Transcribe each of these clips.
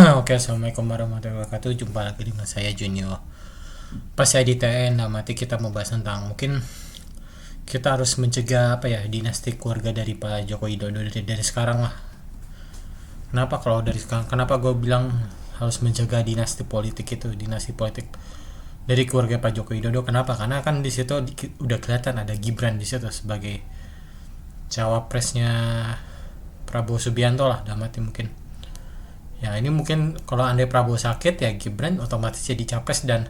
Oke, assalamualaikum warahmatullahi wabarakatuh. Jumpa lagi dengan saya Junior. Pas saya di TN, mati kita membahas tentang mungkin kita harus mencegah dinasti keluarga dari Pak Joko Widodo dari sekarang lah. Kenapa kalau dari sekarang? Kenapa gue bilang harus menjaga dinasti politik dari keluarga Pak Joko Widodo? Kenapa? Karena kan di situ udah kelihatan ada Gibran di situ sebagai cawapresnya Prabowo Subianto lah, mati mungkin. Ya ini mungkin kalau andai Prabowo sakit ya Gibran otomatis jadi capres dan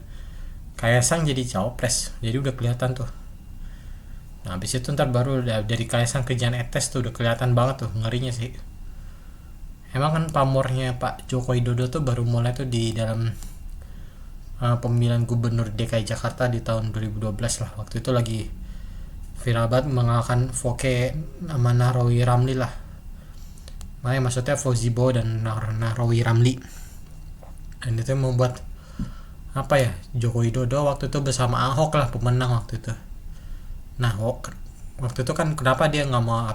Kaisang jadi cawapres. Jadi udah kelihatan tuh. Nah habis itu ntar baru dari Kaisang ke Jan Etes tuh udah kelihatan banget tuh ngerinya sih. Emang kan pamornya Pak Joko Widodo tuh baru mulai tuh di dalam pemilihan gubernur DKI Jakarta di tahun 2012 lah. Waktu itu lagi viral banget mengalahkan Foke sama Nahrawi Ramli lah. Makanya maksudnya Fauzibo dan Nahrawi Ramli. Dan itu membuat Joko Widodo waktu itu bersama Ahok lah pemenang waktu itu. Nah waktu itu kan kenapa dia nggak mau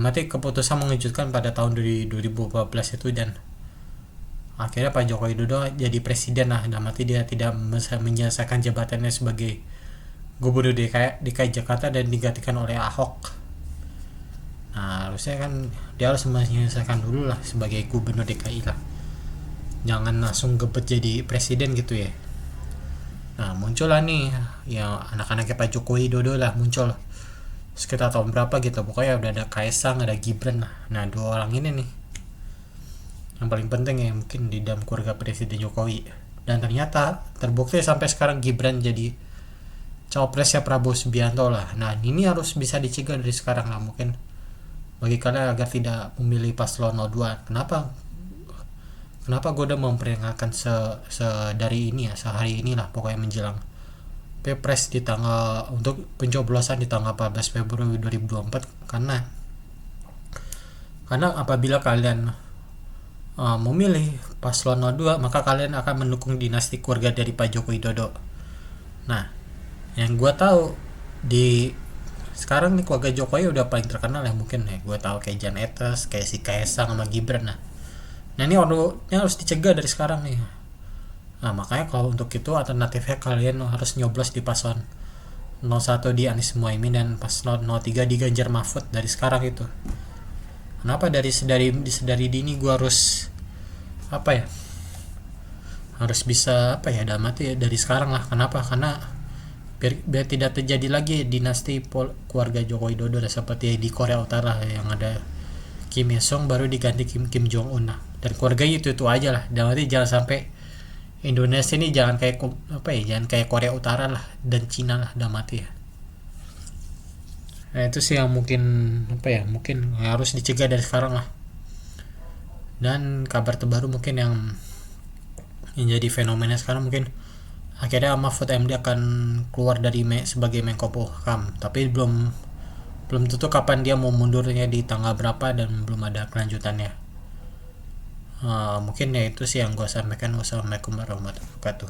mati keputusan mengejutkan pada tahun 2014 itu, dan akhirnya Pak Joko Widodo jadi presiden lah. Mati dia tidak bisa menyelesaikan jabatannya sebagai gubernur DKI Jakarta dan digantikan oleh Ahok. Nah harusnya kan dia harus menyelesaikan dulu lah sebagai gubernur DKI lah, jangan langsung gebet jadi presiden gitu ya. Nah muncul lah nih ya anak-anaknya Pak Joko Widodo lah, muncul sekitar tahun berapa gitu. Pokoknya udah ada Kaisang, ada Gibran lah. Nah dua orang ini nih yang paling penting ya mungkin di dalam keluarga Presiden Jokowi. Dan ternyata terbukti sampai sekarang Gibran jadi cawapresnya Prabowo Subianto lah. Nah ini harus bisa dicegah dari sekarang lah mungkin, bagi kalian agar tidak memilih paslon 02. Kenapa gue udah memperingatkan dari ini ya, sehari inilah pokoknya menjelang Pilpres untuk pencoblosan di tanggal 14 Februari 2024. Karena apabila kalian memilih paslon 02, maka kalian akan mendukung dinasti keluarga dari Pak Joko Widodo. Nah yang gue tahu di sekarang nih keluarga Jokowi udah paling terkenal ya mungkin ya. Gue tahu kayak Jan Etes, kayak si Kaisang sama Gibran. Nah ini harus dicegah dari sekarang nih. Nah makanya kalau untuk itu alternatifnya kalian harus nyoblos di paslon 01 di Anies Muhaimin dan paslon 03 di Ganjar Mahfud dari sekarang itu. Kenapa dari dini gue harus harus bisa dari sekarang lah. Kenapa? Karena biar tidak terjadi lagi dinasti keluarga Joko Widodo seperti di Korea Utara yang ada Kim Il Sung baru diganti Kim Jong Un. Dan keluarganya itu aja lah. Dan nanti jangan sampai Indonesia ini jangan kayak Korea Utara lah dan Cina lah, mati ya. Nah itu sih yang mungkin mungkin harus dicegah dari sekarang lah. Dan kabar terbaru mungkin yang jadi fenomena sekarang mungkin akhirnya Mahfud MD akan keluar dari sebagai Menko Polhukam, tapi belum tentu kapan dia mau mundurnya, di tanggal berapa, dan belum ada kelanjutannya. Mungkin ya itu sih yang gue sampaikan. Wassalamualaikum warahmatullahi wabarakatuh.